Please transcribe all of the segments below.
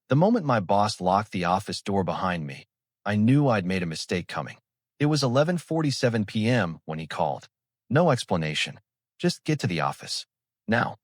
The moment my boss locked the office door behind me, I knew I'd made a mistake coming. It was 11:47 p.m. when he called. No explanation. Just get to the office. Now.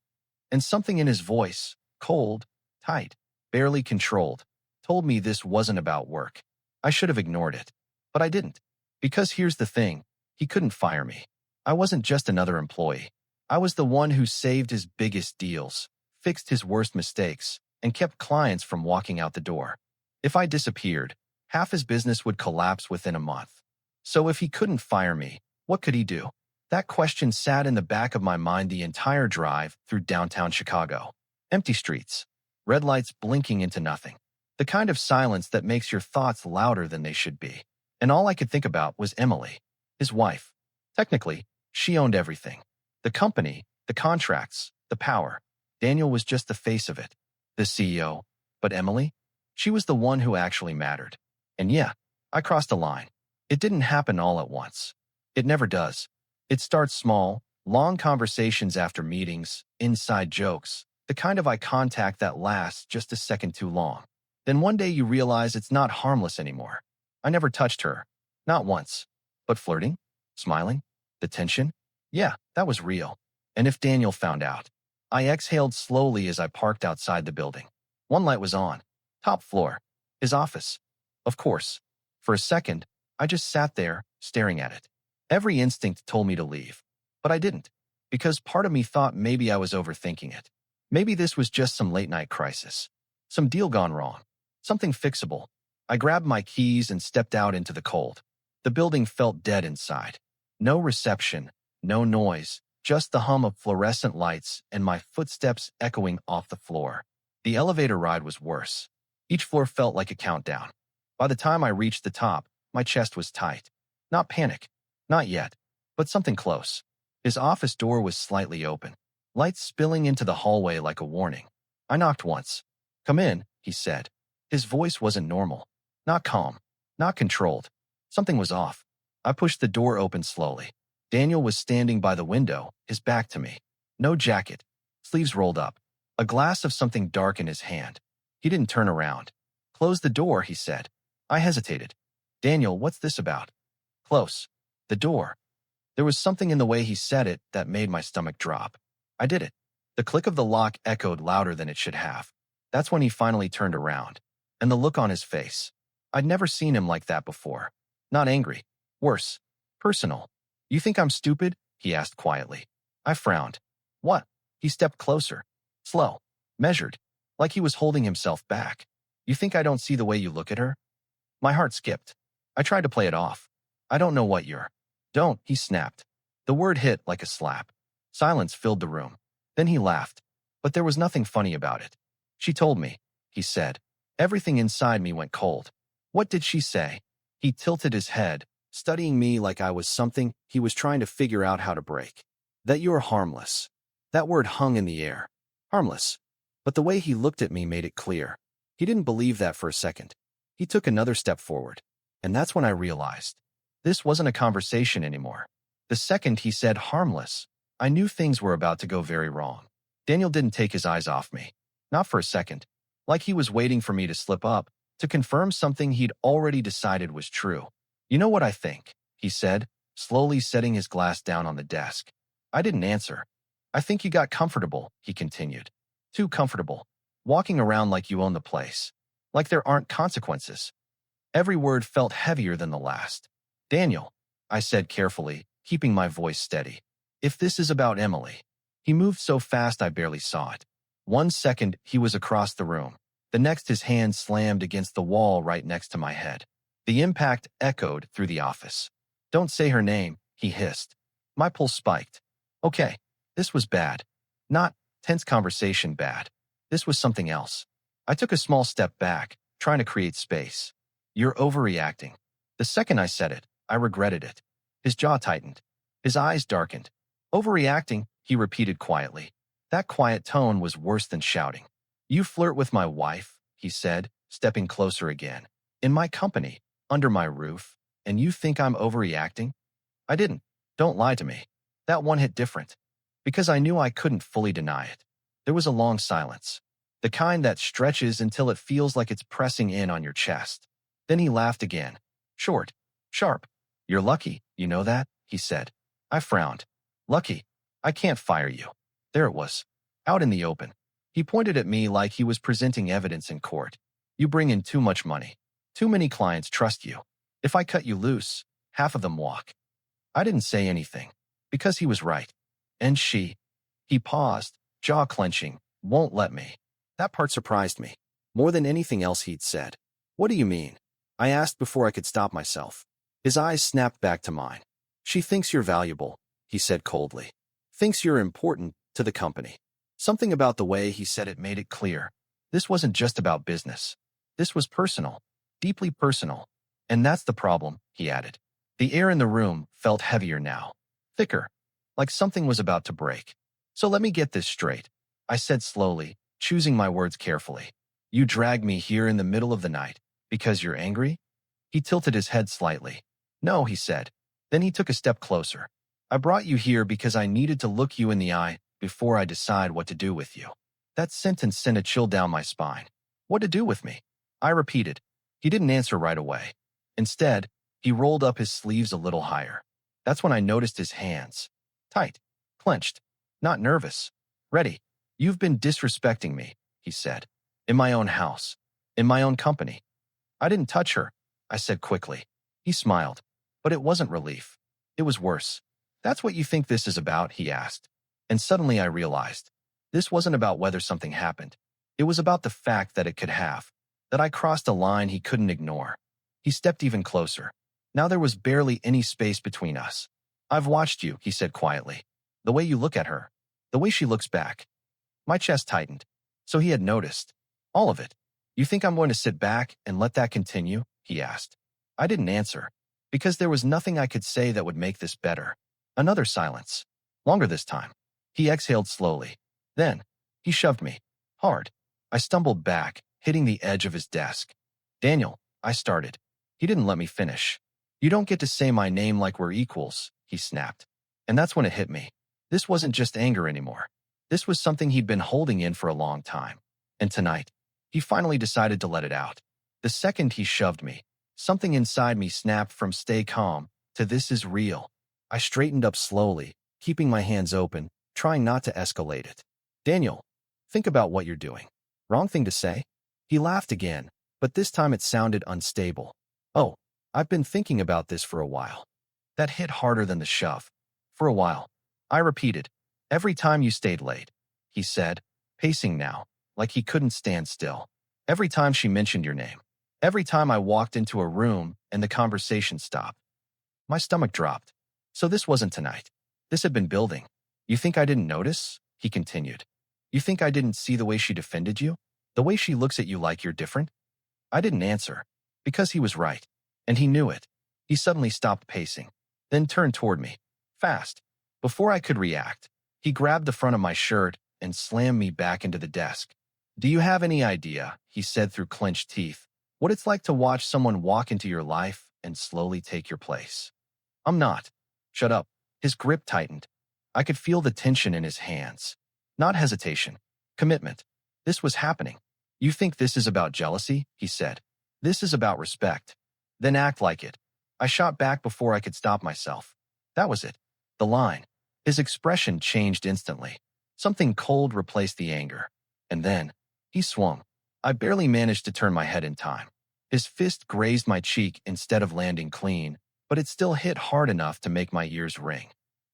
And something in his voice, cold, tight, barely controlled, told me this wasn't about work. I should have ignored it. But I didn't. Because here's the thing, he couldn't fire me. I wasn't just another employee. I was the one who saved his biggest deals, fixed his worst mistakes, and kept clients from walking out the door. If I disappeared, half his business would collapse within a month. So if he couldn't fire me, what could he do? That question sat in the back of my mind the entire drive through downtown Chicago. Empty streets, red lights blinking into nothing. The kind of silence that makes your thoughts louder than they should be. And all I could think about was Emily, his wife. Technically, she owned everything. The company, the contracts, the power. Daniel was just the face of it, the CEO. But Emily? She was the one who actually mattered. And yeah, I crossed a line. It didn't happen all at once. It never does. It starts small, long conversations after meetings, inside jokes, the kind of eye contact that lasts just a second too long. Then one day you realize it's not harmless anymore. I never touched her. Not once. But flirting? Smiling? The tension? Yeah, that was real. And if Daniel found out? I exhaled slowly as I parked outside the building. One light was on. Top floor. His office. Of course. For a second, I just sat there, staring at it. Every instinct told me to leave. But I didn't. Because part of me thought maybe I was overthinking it. Maybe this was just some late-night crisis. Some deal gone wrong. Something fixable. I grabbed my keys and stepped out into the cold. The building felt dead inside. No reception, no noise, just the hum of fluorescent lights and my footsteps echoing off the floor. The elevator ride was worse. Each floor felt like a countdown. By the time I reached the top, my chest was tight. Not panic. Not yet. But something close. His office door was slightly open. Lights spilling into the hallway like a warning. I knocked once. "Come in," he said. His voice wasn't normal. Not calm. Not controlled. Something was off. I pushed the door open slowly. Daniel was standing by the window, his back to me. No jacket. Sleeves rolled up. A glass of something dark in his hand. He didn't turn around. "Close the door," he said. I hesitated. "Daniel, what's this about?" "Close. The door." There was something in the way he said it that made my stomach drop. I did it. The click of the lock echoed louder than it should have. That's when he finally turned around. And the look on his face. I'd never seen him like that before. Not angry. Worse. Personal. "You think I'm stupid?" he asked quietly. I frowned. "What?" He stepped closer. Slow. Measured. Like he was holding himself back. "You think I don't see the way you look at her?" My heart skipped. I tried to play it off. "I don't know what you're." "Don't," he snapped. The word hit like a slap. Silence filled the room. Then he laughed. But there was nothing funny about it. "She told me," he said. Everything inside me went cold. "What did she say?" He tilted his head, studying me like I was something he was trying to figure out how to break. "That you're harmless." That word hung in the air. Harmless. But the way he looked at me made it clear. He didn't believe that for a second. He took another step forward. And that's when I realized. This wasn't a conversation anymore. The second he said harmless, I knew things were about to go very wrong. Daniel didn't take his eyes off me. Not for a second. Like he was waiting for me to slip up, to confirm something he'd already decided was true. "You know what I think," he said, slowly setting his glass down on the desk. I didn't answer. "I think you got comfortable," he continued. "Too comfortable. Walking around like you own the place. Like there aren't consequences." Every word felt heavier than the last. "Daniel," I said carefully, keeping my voice steady. "If this is about Emily." He moved so fast I barely saw it. 1 second, he was across the room. The next, his hand slammed against the wall right next to my head. The impact echoed through the office. "Don't say her name," he hissed. My pulse spiked. Okay, this was bad. Not tense conversation bad. This was something else. I took a small step back, trying to create space. "You're overreacting." The second I said it, I regretted it. His jaw tightened. His eyes darkened. "Overreacting," he repeated quietly. That quiet tone was worse than shouting. "You flirt with my wife," he said, stepping closer again. "In my company, under my roof, and you think I'm overreacting?" I didn't. Don't lie to me. That one hit different. Because I knew I couldn't fully deny it. There was a long silence. the kind that stretches until it feels like it's pressing in on your chest. Then he laughed again. Short, sharp. You're lucky, you know that, he said. I frowned. Lucky? I can't fire you. There it was, out in the open. He pointed at me like he was presenting evidence in court. You bring in too much money. Too many clients trust you. If I cut you loose, half of them walk. I didn't say anything, because he was right. And she. He paused, jaw clenching, won't let me. That part surprised me, more than anything else he'd said. What do you mean? I asked before I could stop myself. His eyes snapped back to mine. She thinks you're valuable, he said coldly. Thinks you're important to the company. Something about the way he said it made it clear. This wasn't just about business. This was personal, deeply personal. And that's the problem, he added. The air in the room felt heavier now, thicker, like something was about to break. So let me get this straight, I said slowly, choosing my words carefully. You dragged me here in the middle of the night because you're angry? He tilted his head slightly. No, he said. Then he took a step closer. I brought you here because I needed to look you in the eye before I decide what to do with you. That sentence sent a chill down my spine. What to do with me? I repeated. He didn't answer right away. Instead, he rolled up his sleeves a little higher. That's when I noticed his hands. Tight, clenched, not nervous. Ready. You've been disrespecting me, he said. In my own house. In my own company. I didn't touch her, I said quickly. He smiled. But it wasn't relief. It was worse. That's what you think this is about, he asked. And suddenly I realized. This wasn't about whether something happened. It was about the fact that it could have. That I crossed a line he couldn't ignore. He stepped even closer. Now there was barely any space between us. I've watched you, he said quietly. The way you look at her. The way she looks back. My chest tightened. So he had noticed. All of it. You think I'm going to sit back and let that continue? He asked. I didn't answer. Because there was nothing I could say that would make this better. Another silence. Longer this time. He exhaled slowly. Then, he shoved me. Hard. I stumbled back, hitting the edge of his desk. Daniel, I started. He didn't let me finish. You don't get to say my name like we're equals, he snapped. And that's when it hit me. This wasn't just anger anymore. This was something he'd been holding in for a long time. And tonight, he finally decided to let it out. The second he shoved me, something inside me snapped from stay calm to this is real. I straightened up slowly, keeping my hands open, trying not to escalate it. Daniel, think about what you're doing. Wrong thing to say? He laughed again, but this time it sounded unstable. Oh, I've been thinking about this for a while. That hit harder than the shove. For a while. I repeated. Every time you stayed late, he said, pacing now, like he couldn't stand still. Every time she mentioned your name. Every time I walked into a room and the conversation stopped. My stomach dropped. So this wasn't tonight. This had been building. You think I didn't notice? He continued. You think I didn't see the way she defended you? The way she looks at you like you're different? I didn't answer. Because he was right. And he knew it. He suddenly stopped pacing. Then turned toward me. Fast. Before I could react, he grabbed the front of my shirt and slammed me back into the desk. Do you have any idea, he said through clenched teeth, what it's like to watch someone walk into your life and slowly take your place? I'm not. Shut up. His grip tightened. I could feel the tension in his hands. Not hesitation. Commitment. This was happening. You think this is about jealousy? He said. This is about respect. Then act like it. I shot back before I could stop myself. That was it. The line. His expression changed instantly. Something cold replaced the anger. And then, he swung. I barely managed to turn my head in time. His fist grazed my cheek instead of landing clean, but it still hit hard enough to make my ears ring.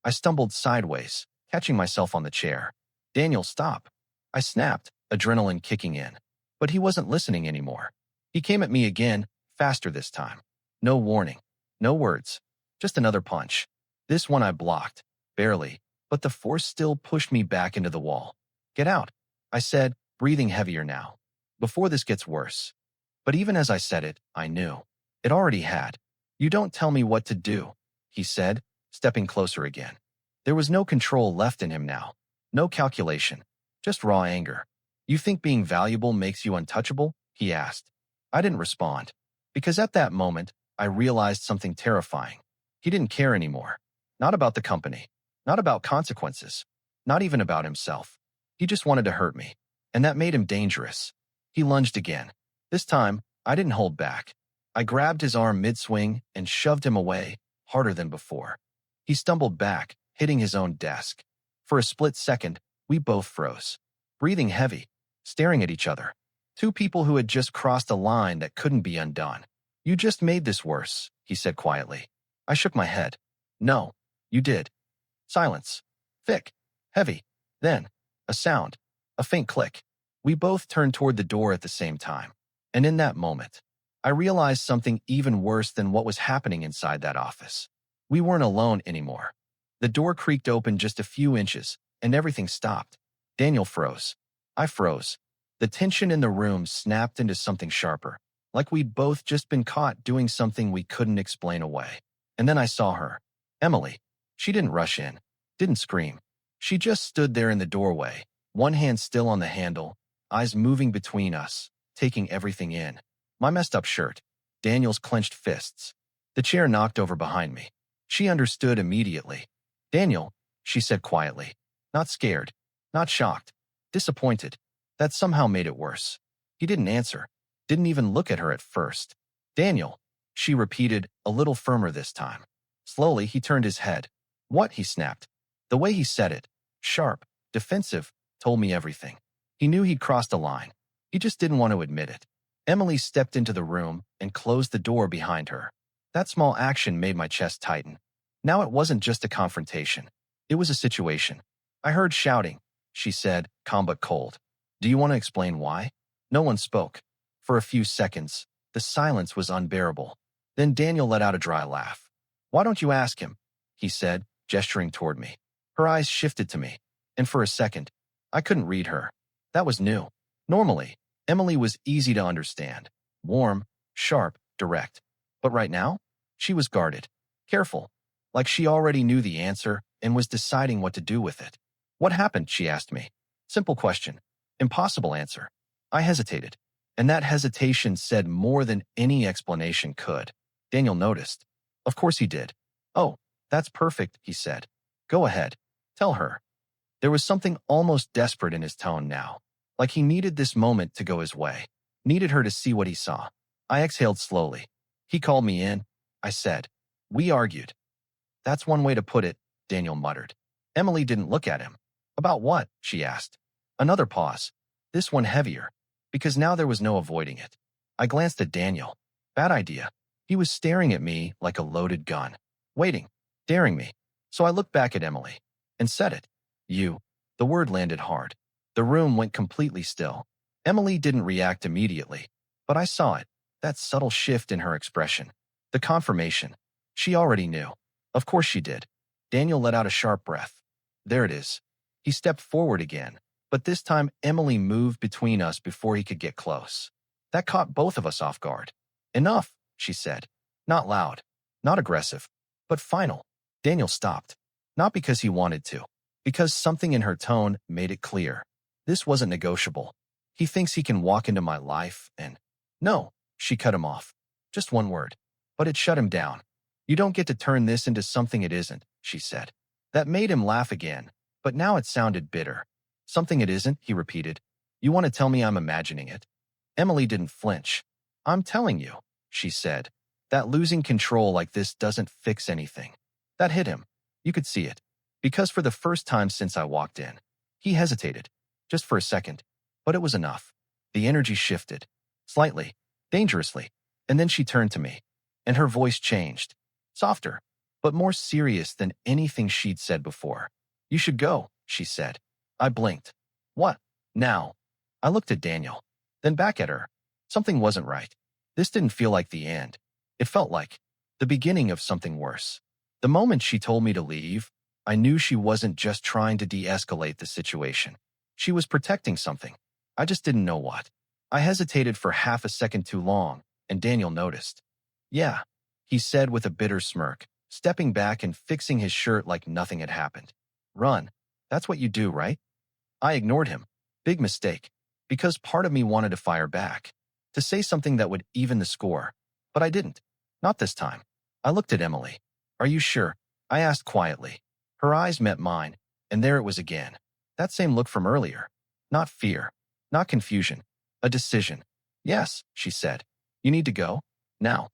I stumbled sideways, catching myself on the chair. Daniel, stop. I snapped, adrenaline kicking in. But he wasn't listening anymore. He came at me again, faster this time. No warning. No words. Just another punch. This one I blocked. Barely. But the force still pushed me back into the wall. Get out, I said, breathing heavier now. Before this gets worse. But even as I said it, I knew. It already had. You don't tell me what to do, he said, stepping closer again. There was no control left in him now. No calculation. Just raw anger. You think being valuable makes you untouchable? He asked. I didn't respond. Because at that moment, I realized something terrifying. He didn't care anymore. Not about the company. Not about consequences. Not even about himself. He just wanted to hurt me. and that made him dangerous. He lunged again. This time, I didn't hold back. I grabbed his arm mid-swing and shoved him away, harder than before. He stumbled back, hitting his own desk. For a split second, we both froze, breathing heavy, staring at each other. Two people who had just crossed a line that couldn't be undone. "You just made this worse," he said quietly. I shook my head. "No, you did." Silence. Thick. Heavy. Then, a sound. A faint click. We both turned toward the door at the same time. And in that moment, I realized something even worse than what was happening inside that office. We weren't alone anymore. The door creaked open just a few inches, and everything stopped. Daniel froze. I froze. The tension in the room snapped into something sharper, like we'd both just been caught doing something we couldn't explain away. And then I saw her. Emily. She didn't rush in, didn't scream. She just stood there in the doorway, one hand still on the handle, eyes moving between us, taking everything in. My messed up shirt, Daniel's clenched fists. The chair knocked over behind me. She understood immediately. "Daniel," she said quietly. Not scared, not shocked, disappointed. That somehow made it worse. He didn't answer, didn't even look at her at first. "Daniel," she repeated, a little firmer this time. Slowly, he turned his head. "What?" he snapped. The way he said it, sharp, defensive, told me everything. He knew he'd crossed a line. He just didn't want to admit it. Emily stepped into the room and closed the door behind her. That small action made my chest tighten. Now it wasn't just a confrontation. It was a situation. "I heard shouting," she said, calm but cold. "Do you want to explain why?" No one spoke. For a few seconds, the silence was unbearable. Then Daniel let out a dry laugh. "Why don't you ask him?" he said, gesturing toward me. Her eyes shifted to me, and for a second, I couldn't read her. That was new. Normally, Emily was easy to understand. Warm, sharp, direct. But right now, she was guarded, careful, like she already knew the answer and was deciding what to do with it. "What happened?" she asked me. Simple question. Impossible answer. I hesitated, and that hesitation said more than any explanation could. Daniel noticed. Of course he did. "Oh, that's perfect," he said. "Go ahead. Tell her." There was something almost desperate in his tone now, like he needed this moment to go his way, needed her to see what he saw. I exhaled slowly. "He called me in," I said. "We argued." "That's one way to put it," Daniel muttered. Emily didn't look at him. "About what?" she asked. Another pause. This one heavier, because now there was no avoiding it. I glanced at Daniel. Bad idea. He was staring at me like a loaded gun, waiting, daring me. So I looked back at Emily and said it. "You." The word landed hard. The room went completely still. Emily didn't react immediately, but I saw it, that subtle shift in her expression. The confirmation. She already knew. Of course she did. Daniel let out a sharp breath. "There it is." He stepped forward again, but this time Emily moved between us before he could get close. That caught both of us off guard. "Enough," she said. Not loud, not aggressive, but final. Daniel stopped. Not because he wanted to, because something in her tone made it clear. This wasn't negotiable. He thinks he can walk into my life and... "No," she cut him off. Just one word. But it shut him down. "You don't get to turn this into something it isn't," she said. That made him laugh again, but now it sounded bitter. "Something it isn't," he repeated. "You want to tell me I'm imagining it?" Emily didn't flinch. "I'm telling you," she said. "That losing control like this doesn't fix anything." That hit him. You could see it. Because for the first time since I walked in, he hesitated, just for a second, but it was enough. The energy shifted, slightly, dangerously, and then she turned to me, and her voice changed, softer, but more serious than anything she'd said before. "You should go," she said. I blinked. "What? Now?" I looked at Daniel, then back at her. Something wasn't right. This didn't feel like the end. It felt like the beginning of something worse. The moment she told me to leave, I knew she wasn't just trying to de-escalate the situation. She was protecting something. I just didn't know what. I hesitated for half a second too long, and Daniel noticed. "Yeah," he said with a bitter smirk, stepping back and fixing his shirt like nothing had happened. "Run. That's what you do, right?" I ignored him. Big mistake. Because part of me wanted to fire back, to say something that would even the score. But I didn't. Not this time. I looked at Emily. "Are you sure?" I asked quietly. Her eyes met mine, and there it was again. That same look from earlier. Not fear. Not confusion. A decision. Yes, she said. You need to go? Now.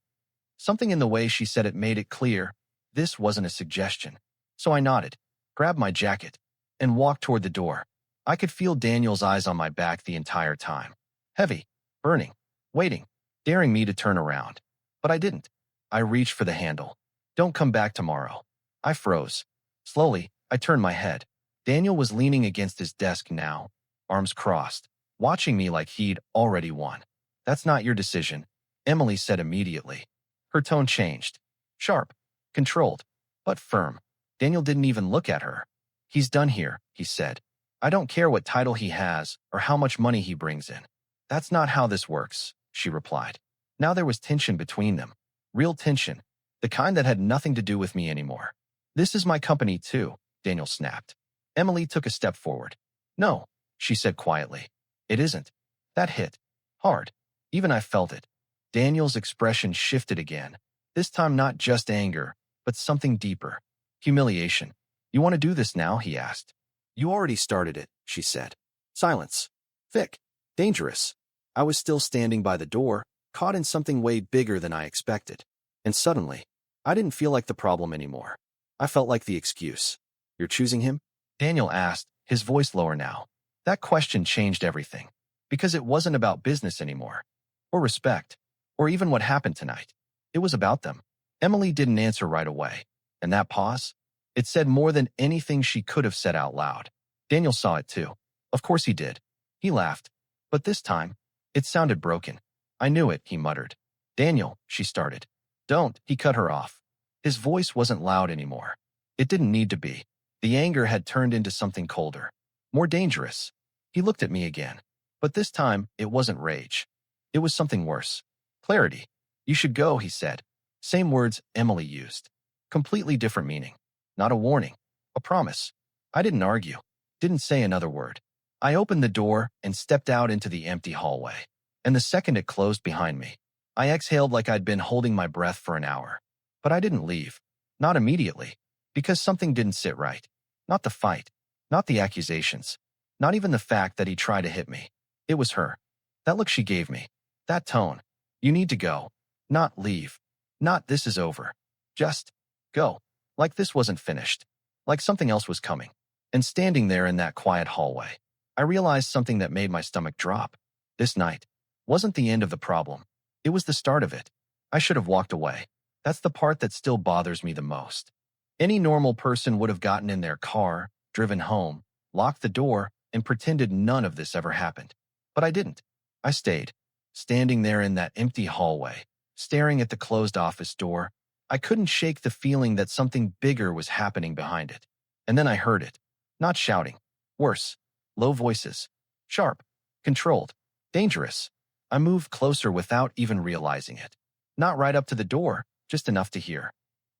Something in the way she said it made it clear this wasn't a suggestion. So I nodded, grabbed my jacket, and walked toward the door. I could feel Daniel's eyes on my back the entire time. Heavy, burning, waiting, daring me to turn around. But I didn't. I reached for the handle. Don't come back tomorrow. I froze. Slowly, I turned my head. Daniel was leaning against his desk now, arms crossed, watching me like he'd already won. That's not your decision, Emily said immediately. Her tone changed. Sharp, controlled, but firm. Daniel didn't even look at her. He's done here, he said. I don't care what title he has or how much money he brings in. That's not how this works, she replied. Now there was tension between them. Real tension. The kind that had nothing to do with me anymore. This is my company too, Daniel snapped. Emily took a step forward. No, she said quietly. It isn't. That hit. Hard. Even I felt it. Daniel's expression shifted again. This time not just anger, but something deeper. Humiliation. You want to do this now? He asked. You already started it, she said. Silence. Thick. Dangerous. I was still standing by the door, caught in something way bigger than I expected. And suddenly, I didn't feel like the problem anymore. I felt like the excuse. You're choosing him? Daniel asked, his voice lower now. That question changed everything. Because it wasn't about business anymore. Or respect. Or even what happened tonight. It was about them. Emily didn't answer right away. And that pause? It said more than anything she could have said out loud. Daniel saw it too. Of course he did. He laughed. But this time, it sounded broken. I knew it, he muttered. Daniel, she started. Don't, he cut her off. His voice wasn't loud anymore. It didn't need to be. The anger had turned into something colder. More dangerous. He looked at me again. But this time, it wasn't rage. It was something worse. Clarity. You should go, he said. Same words Emily used. Completely different meaning. Not a warning. A promise. I didn't argue. Didn't say another word. I opened the door and stepped out into the empty hallway. And the second it closed behind me, I exhaled like I'd been holding my breath for an hour. But I didn't leave. Not immediately. Because something didn't sit right. Not the fight. Not the accusations. Not even the fact that he tried to hit me. It was her. That look she gave me. That tone. You need to go. Not leave. Not this is over. Just go. Like this wasn't finished. Like something else was coming. And standing there in that quiet hallway, I realized something that made my stomach drop. This night wasn't the end of the problem. It was the start of it. I should have walked away. That's the part that still bothers me the most. Any normal person would have gotten in their car, driven home, locked the door, and pretended none of this ever happened. But I didn't. I stayed, standing there in that empty hallway, staring at the closed office door. I couldn't shake the feeling that something bigger was happening behind it. And then I heard it. Not shouting. Worse. Low voices. Sharp. Controlled. Dangerous. I moved closer without even realizing it. Not right up to the door, just enough to hear.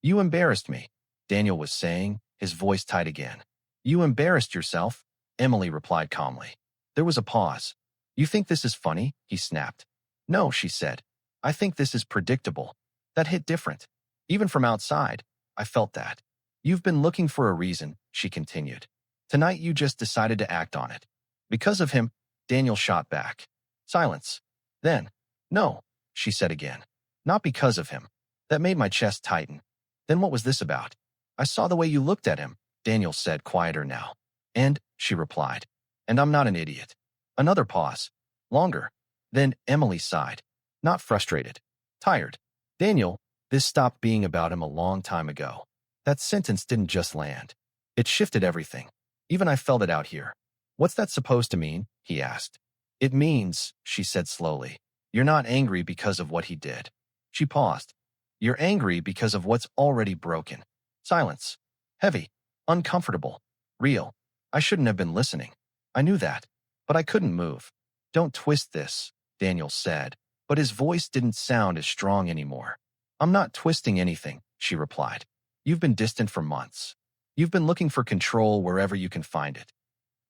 You embarrassed me, Daniel was saying, his voice tight again. You embarrassed yourself, Emily replied calmly. There was a pause. You think this is funny? He snapped. No, she said. I think this is predictable. That hit different. Even from outside, I felt that. You've been looking for a reason, she continued. Tonight you just decided to act on it. Because of him, Daniel shot back. Silence. Then, no, she said again. Not because of him. That made my chest tighten. Then what was this about? I saw the way you looked at him, Daniel said, quieter now. And, she replied. And I'm not an idiot. Another pause. Longer. Then Emily sighed. Not frustrated. Tired. Daniel, this stopped being about him a long time ago. That sentence didn't just land. It shifted everything. Even I felt it out here. What's that supposed to mean? He asked. It means, she said slowly, you're not angry because of what he did. She paused. You're angry because of what's already broken. Silence. Heavy. Uncomfortable. Real. I shouldn't have been listening. I knew that. But I couldn't move. Don't twist this, Daniel said, but his voice didn't sound as strong anymore. I'm not twisting anything, she replied. You've been distant for months. You've been looking for control wherever you can find it.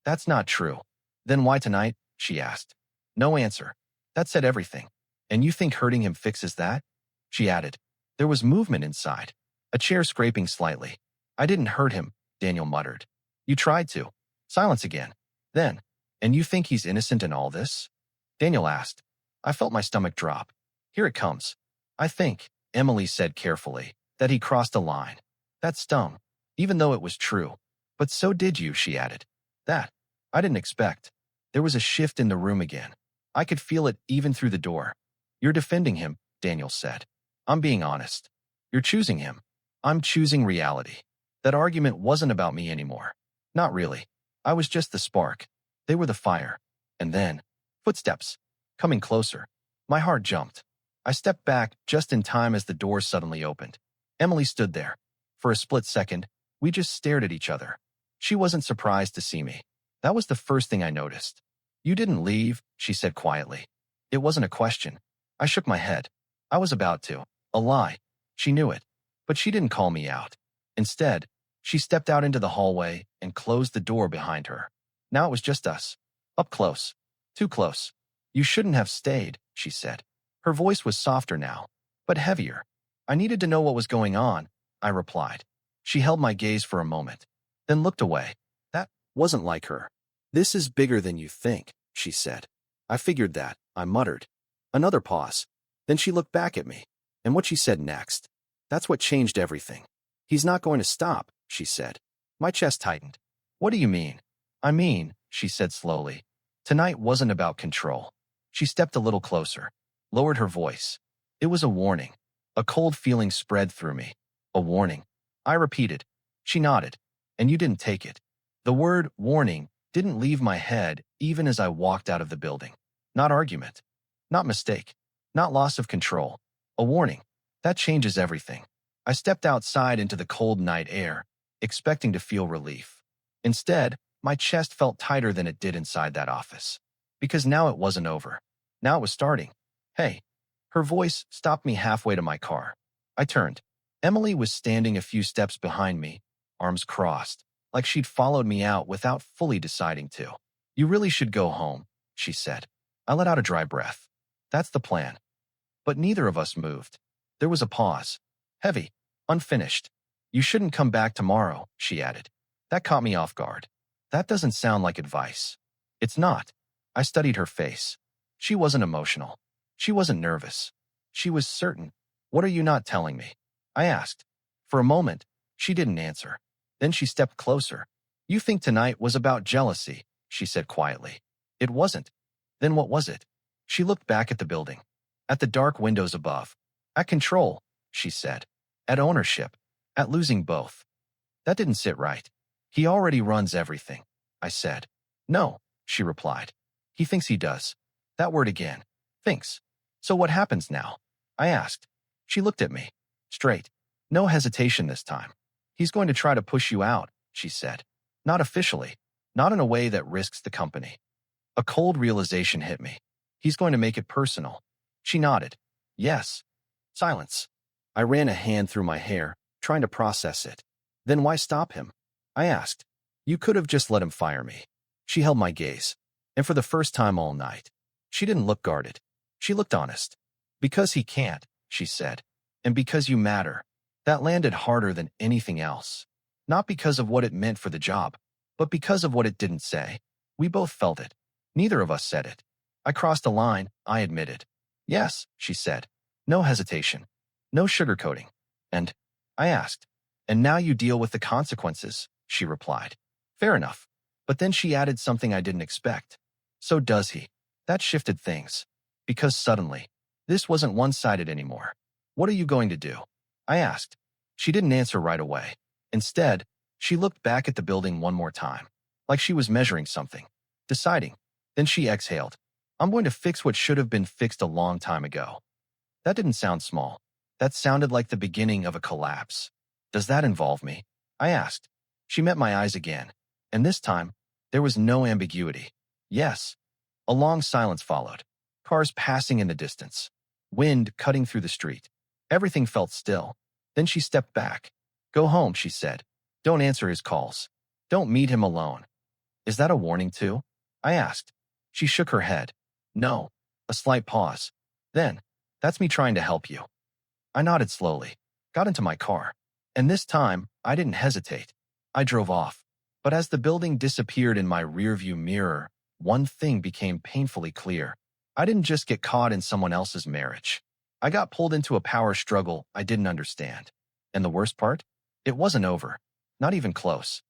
That's not true. Then why tonight? She asked. No answer. That said everything. And you think hurting him fixes that? She added. There was movement inside. A chair scraping slightly. I didn't hurt him, Daniel muttered. You tried to. Silence again. Then, And you think he's innocent in all this? Daniel asked. I felt my stomach drop. Here it comes. I think, Emily said carefully, that he crossed a line. That stung, even though it was true. But so did you, she added. That, I didn't expect. There was a shift in the room again. I could feel it even through the door. You're defending him, Daniel said. I'm being honest. You're choosing him. I'm choosing reality. That argument wasn't about me anymore. Not really. I was just the spark. They were the fire. And then, footsteps. Coming closer. My heart jumped. I stepped back just in time as the door suddenly opened. Emily stood there. For a split second, we just stared at each other. She wasn't surprised to see me. That was the first thing I noticed. You didn't leave, she said quietly. It wasn't a question. I shook my head. I was about to. A lie. She knew it. But she didn't call me out. Instead, she stepped out into the hallway and closed the door behind her. Now it was just us. Up close. Too close. You shouldn't have stayed, she said. Her voice was softer now, but heavier. I needed to know what was going on, I replied. She held my gaze for a moment, then looked away. That wasn't like her. This is bigger than you think, she said. I figured that, I muttered. Another pause. Then she looked back at me, and what she said next. That's what changed everything. He's not going to stop, she said. My chest tightened. What do you mean? I mean, she said slowly. Tonight wasn't about control. She stepped a little closer, lowered her voice. It was a warning. A cold feeling spread through me. A warning. I repeated. She nodded. And you didn't take it. The word warning didn't leave my head even as I walked out of the building. Not argument. Not mistake. Not loss of control. A warning. That changes everything. I stepped outside into the cold night air, expecting to feel relief. Instead, my chest felt tighter than it did inside that office. Because now it wasn't over. Now it was starting. Hey. Her voice stopped me halfway to my car. I turned. Emily was standing a few steps behind me, arms crossed, like she'd followed me out without fully deciding to. You really should go home, she said. I let out a dry breath. That's the plan. But neither of us moved. There was a pause. Heavy. Unfinished. You shouldn't come back tomorrow, she added. That caught me off guard. That doesn't sound like advice. It's not. I studied her face. She wasn't emotional. She wasn't nervous. She was certain. What are you not telling me? I asked. For a moment, she didn't answer. Then she stepped closer. You think tonight was about jealousy, she said quietly. It wasn't. Then what was it? She looked back at the building. At the dark windows above. At control, she said. At ownership. At losing both. That didn't sit right. He already runs everything, I said. No, she replied. He thinks he does. That word again. Thinks. So what happens now? I asked. She looked at me. Straight. No hesitation this time. He's going to try to push you out, she said. Not officially. Not in a way that risks the company. A cold realization hit me. He's going to make it personal. She nodded. Yes. Silence. I ran a hand through my hair, trying to process it. Then why stop him? I asked. You could have just let him fire me. She held my gaze. And for the first time all night, she didn't look guarded. She looked honest. Because he can't, she said. And because you matter. That landed harder than anything else. Not because of what it meant for the job, but because of what it didn't say. We both felt it. Neither of us said it. I crossed a line, I admitted. Yes, she said. No hesitation. No sugarcoating. And I asked. And now you deal with the consequences, she replied. Fair enough. But then she added something I didn't expect. So does he. That shifted things. Because suddenly, this wasn't one-sided anymore. What are you going to do? I asked. She didn't answer right away. Instead, she looked back at the building one more time, like she was measuring something, deciding. Then she exhaled. I'm going to fix what should have been fixed a long time ago. That didn't sound small. That sounded like the beginning of a collapse. Does that involve me? I asked. She met my eyes again, and this time, there was no ambiguity. Yes. A long silence followed. Cars passing in the distance. Wind cutting through the street. Everything felt still. Then she stepped back. Go home, she said. Don't answer his calls. Don't meet him alone. Is that a warning too? I asked. She shook her head. No. A slight pause. Then, that's me trying to help you. I nodded slowly, got into my car. And this time, I didn't hesitate. I drove off. But as the building disappeared in my rearview mirror, one thing became painfully clear. I didn't just get caught in someone else's marriage. I got pulled into a power struggle I didn't understand. And the worst part? It wasn't over. Not even close.